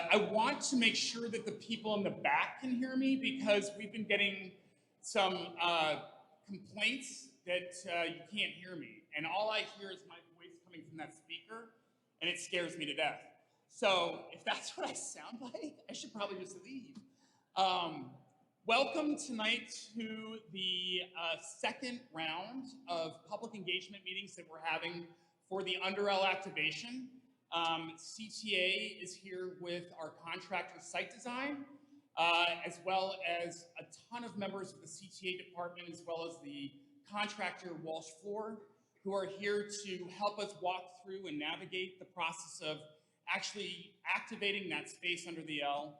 I want to make sure that the people in the back can hear me because we've been getting some complaints that you can't hear me. And all I hear is my voice coming from that speaker, and it scares me to death. So if that's what I sound like, I should probably just leave. Welcome tonight to the second round of public engagement meetings that we're having for the Under L activation. CTA is here with our contractor Site Design, as well as a ton of members of the CTA department, as well as the contractor Walsh Floor, who are here to help us walk through and navigate the process of actually activating that space under the L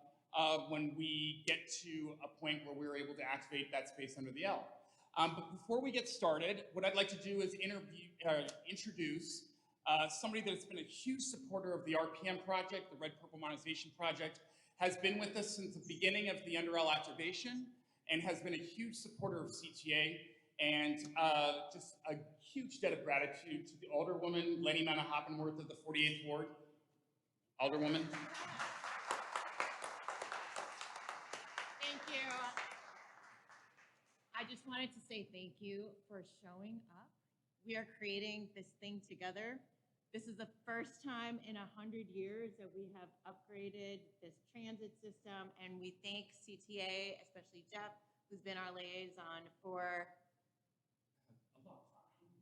when we get to a point where we're able to activate that space under the L. But before we get started, what I'd like to do is introduce somebody that's been a huge supporter of the RPM project, the Red Purple Modernization project, has been with us since the beginning of the Under L activation, and has been a huge supporter of CTA, and just a huge debt of gratitude to the Alderwoman, Lenny Mana-Hoppenworth of the 48th Ward. Alderwoman. Thank you. I just wanted to say thank you for showing up. We are creating this thing together. This is the first time in 100 years that we have upgraded this transit system, and we thank CTA, especially Jeff, who's been our liaison for,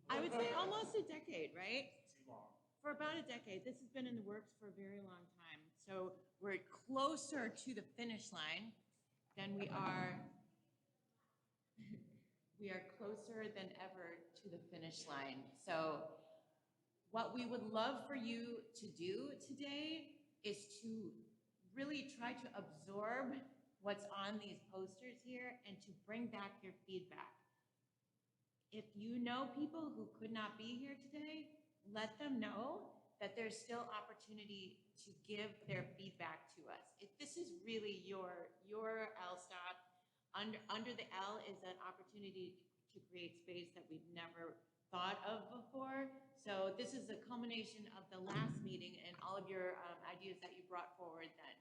I would say almost a decade, right? Too long. For about a decade. This has been in the works for a very long time. So we're closer to the finish line than we are closer than ever to the finish line. So what we would love for you to do today is to really try to absorb what's on these posters here and to bring back your feedback. If you know people who could not be here today, let them know that there's still opportunity to give their feedback to us. If this is really your L stop, under the L is an opportunity to create space that we've never thought of before. So this is a culmination of the last meeting and all of your ideas that you brought forward then.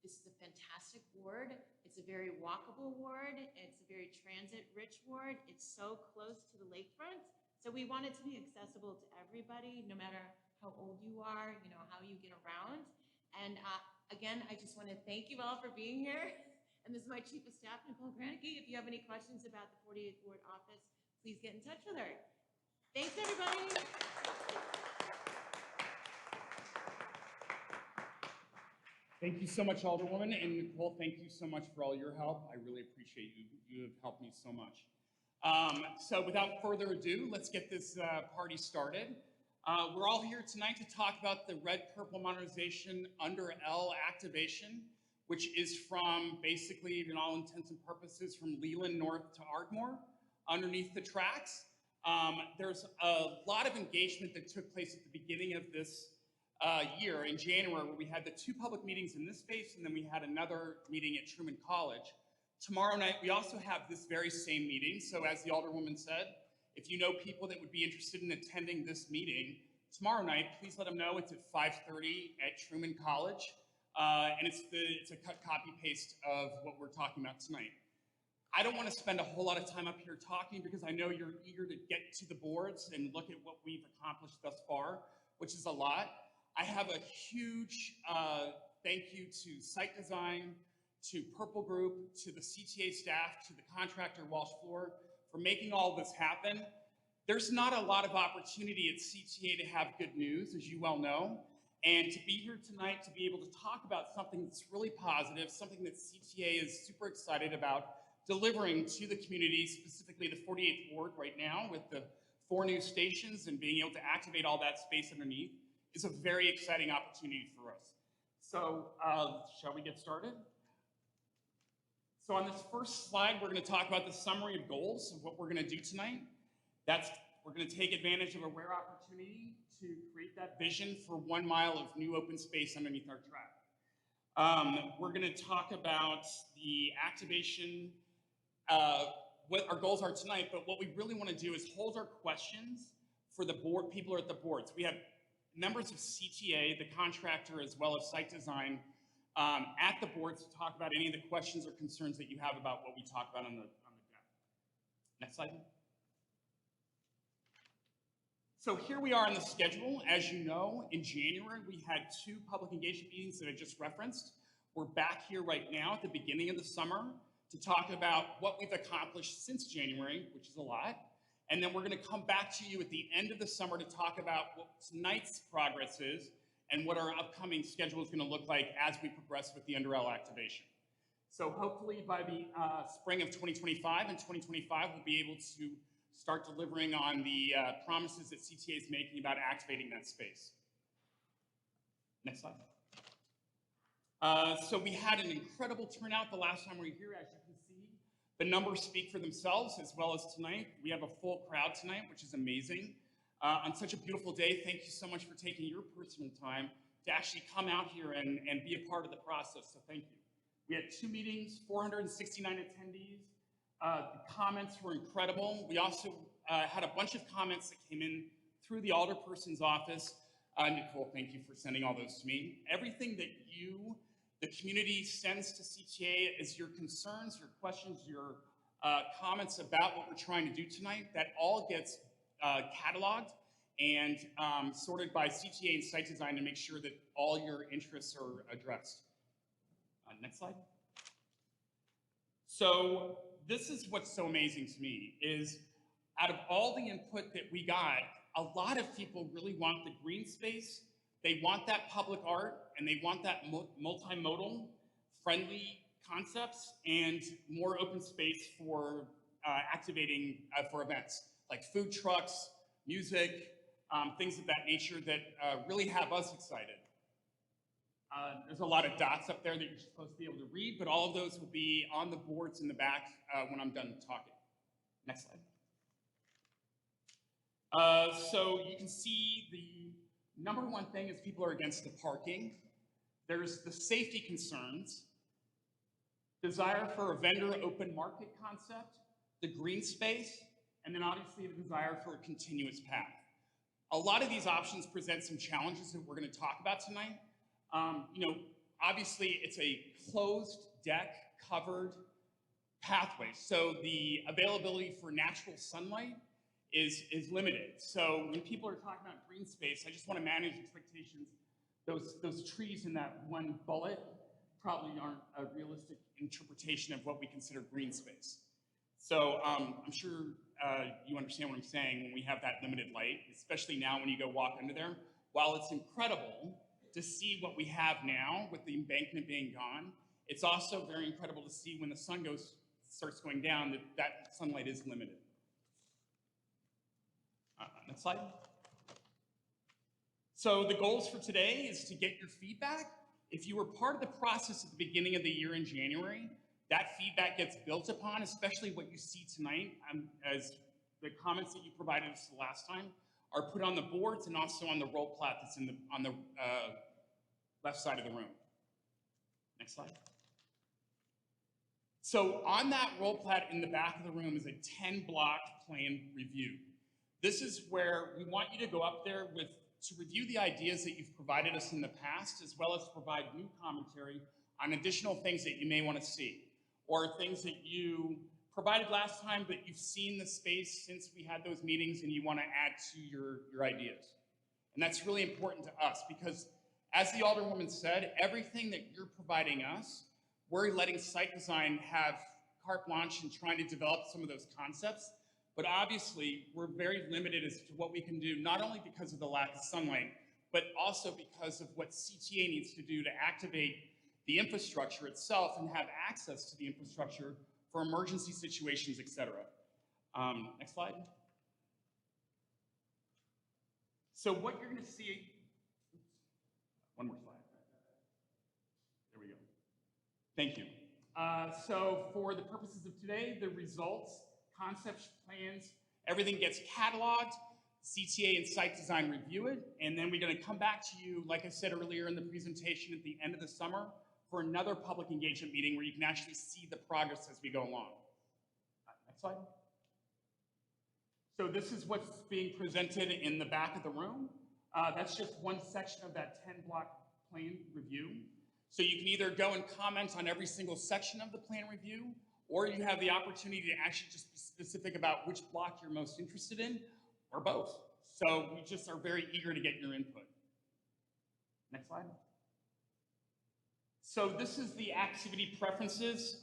This is a fantastic ward. It's a very walkable ward. It's a very transit-rich ward. It's so close to the lakefront. So we want it to be accessible to everybody, no matter how old you are, you know, how you get around. And again, I just want to thank you all for being here. And this is my Chief of Staff, Nicole Granicki. If you have any questions about the 48th Ward office, please get in touch with her. Thanks, everybody. Thank you so much, Alderwoman, and Nicole, thank you so much for all your help. I really appreciate you. You have helped me so much. So without further ado, let's get this party started. We're all here tonight to talk about the Red Purple Modernization Under L activation, which is from basically, in all intents and purposes, from Leland North to Ardmore, underneath the tracks. There's a lot of engagement that took place at the beginning of this year in January, where we had the two public meetings in this space, and then we had another meeting at Truman College. Tomorrow night, we also have this very same meeting. So as the Alderwoman said, if you know people that would be interested in attending this meeting tomorrow night, please let them know. It's at 5:30 at Truman College. And it's a cut copy paste of what we're talking about tonight. I don't want to spend a whole lot of time up here talking because I know you're eager to get to the boards and look at what we've accomplished thus far, which is a lot. I have a huge thank you to Site Design, to Purple Group, to the CTA staff, to the contractor Walsh Floor for making all this happen. There's not a lot of opportunity at CTA to have good news, as you well know. And to be here tonight to be able to talk about something that's really positive, something that CTA is super excited about delivering to the community, specifically the 48th Ward right now with the 4 new stations and being able to activate all that space underneath is a very exciting opportunity for us. So shall we get started? So on this first slide, we're going to talk about the summary of goals of what we're going to do tonight. We're going to take advantage of a rare opportunity to create that vision for 1 mile of new open space underneath our track. We're going to talk about the activation, what our goals are tonight, but what we really want to do is hold our questions for the board, people who are at the boards. We have members of CTA, the contractor, as well as Site Design, at the boards to talk about any of the questions or concerns that you have about what we talked about on the deck. Next slide. So here we are on the schedule. As you know, in January, we had 2 public engagement meetings that I just referenced. We're back here right now at the beginning of the summer to talk about what we've accomplished since January, which is a lot. And then we're going to come back to you at the end of the summer to talk about what tonight's progress is and what our upcoming schedule is going to look like as we progress with the Underl activation. So hopefully by the spring of 2025 and 2025, we'll be able to start delivering on the promises that CTA is making about activating that space. Next slide. So we had an incredible turnout the last time we were here, as you can see. The numbers speak for themselves, as well as tonight. We have a full crowd tonight, which is amazing. On such a beautiful day, thank you so much for taking your personal time to actually come out here and be a part of the process, so thank you. We had 2 meetings, 469 attendees. The comments were incredible. We also had a bunch of comments that came in through the alderperson's office. Nicole, thank you for sending all those to me. Everything that you, the community, sends to CTA is your concerns, your questions, your comments about what we're trying to do tonight. That all gets cataloged and sorted by CTA and site design to make sure that all your interests are addressed. Next slide. So this is what's so amazing to me is out of all the input that we got, a lot of people really want the green space. They want that public art and they want that multimodal friendly concepts and more open space for activating for events like food trucks, music, things of that nature that really have us excited. There's a lot of dots up there that you're supposed to be able to read, but all of those will be on the boards in the back when I'm done talking. Next slide. So you can see the number one thing is people are against the parking. There's the safety concerns, desire for a vendor open market concept, the green space, and then obviously the desire for a continuous path. A lot of these options present some challenges that we're going to talk about tonight. You know, obviously it's a closed deck covered pathway. So the availability for natural sunlight is limited. So when people are talking about green space, I just want to manage expectations. Those trees in that one bullet probably aren't a realistic interpretation of what we consider green space. So I'm sure you understand what I'm saying when we have that limited light, especially now when you go walk under there. While it's incredible to see what we have now with the embankment being gone, it's also very incredible to see when the sun starts going down that sunlight is limited. Next slide. So the goals for today is to get your feedback. If you were part of the process at the beginning of the year in January, that feedback gets built upon, especially what you see tonight as the comments that you provided us the last time are put on the boards and also on the roll plat that's on the left side of the room. Next slide. So on that roll plat in the back of the room is a 10-block plan review. This is where we want you to go up there to review the ideas that you've provided us in the past, as well as provide new commentary on additional things that you may want to see, or things that you provided last time, but you've seen the space since we had those meetings and you want to add to your ideas. And that's really important to us because, as the Alderwoman said, everything that you're providing us, we're letting site design have carte blanche in trying to develop some of those concepts. But obviously, we're very limited as to what we can do, not only because of the lack of sunlight, but also because of what CTA needs to do to activate the infrastructure itself and have access to the infrastructure for emergency situations, et cetera. Next slide. So what you're going to see, one more slide. There we go. Thank you. So for the purposes of today, the results, concepts, plans, everything gets cataloged. CTA and site design review it, and then we're going to come back to you, like I said earlier in the presentation, at the end of the summer for another public engagement meeting where you can actually see the progress as we go along. Next slide. So this is what's being presented in the back of the room. That's just one section of that 10-block plan review. So you can either go and comment on every single section of the plan review, or you have the opportunity to actually just be specific about which block you're most interested in, or both. So we just are very eager to get your input. Next slide. So this is the activity preferences.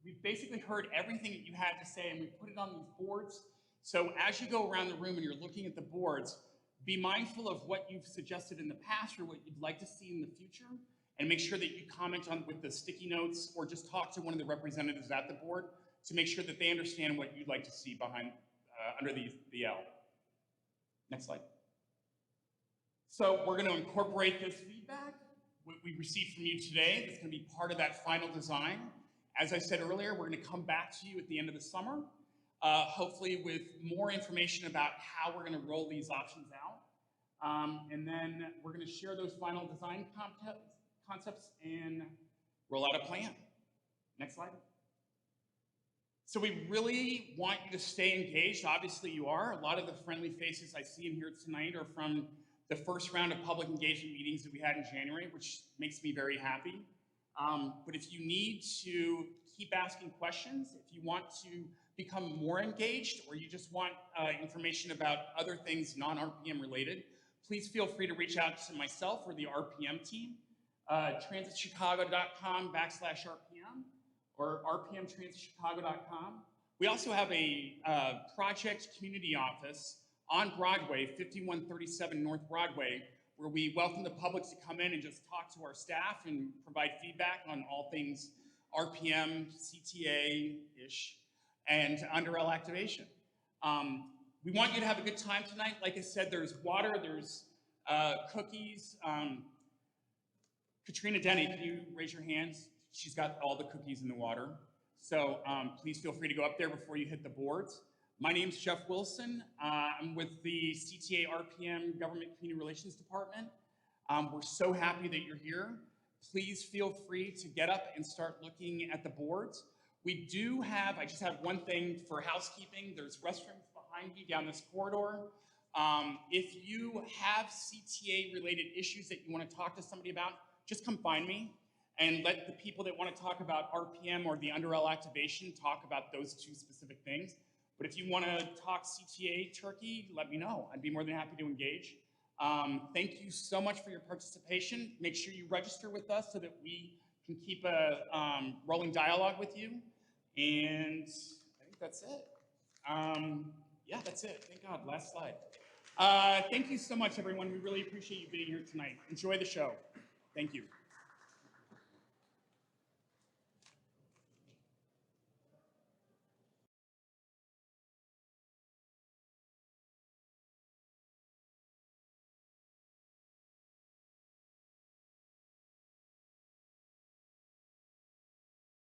We've basically heard everything that you had to say, and we put it on these boards. So as you go around the room and you're looking at the boards, be mindful of what you've suggested in the past or what you'd like to see in the future, and make sure that you comment on with the sticky notes or just talk to one of the representatives at the board to make sure that they understand what you'd like to see behind under the L. Next slide. So we're going to incorporate this feedback, what we received from you today. That's going to be part of that final design. As I said earlier, we're going to come back to you at the end of the summer, hopefully with more information about how we're going to roll these options out. And then we're going to share those final design concepts and roll out a plan. Next slide. So we really want you to stay engaged. Obviously you are. A lot of the friendly faces I see in here tonight are from the first round of public engagement meetings that we had in January, which makes me very happy. But if you need to keep asking questions, if you want to become more engaged, or you just want information about other things non-RPM related, please feel free to reach out to myself or the RPM team, transitchicago.com/RPM or rpmtransitchicago.com. We also have a project community office on Broadway, 5137 North Broadway, where we welcome the public to come in and just talk to our staff and provide feedback on all things RPM, CTA-ish, and under-L activation. We want you to have a good time tonight. Like I said, there's water, there's cookies. Katrina Denny, can you raise your hands? She's got all the cookies in the water. So please feel free to go up there before you hit the boards. My name's Jeff Wilson. I'm with the CTA RPM Government Community Relations Department. We're so happy that you're here. Please feel free to get up and start looking at the boards. We do have, I just have one thing for housekeeping. There's restrooms behind you down this corridor. If you have CTA related issues that you want to talk to somebody about, just come find me and let the people that want to talk about RPM or the under-L activation talk about those two specific things. But if you want to talk CTA Turkey, let me know. I'd be more than happy to engage. Thank you so much for your participation. Make sure you register with us so that we can keep a rolling dialogue with you. And I think that's it. Yeah, that's it. Thank God. Last slide. Thank you so much, everyone. We really appreciate you being here tonight. Enjoy the show. Thank you.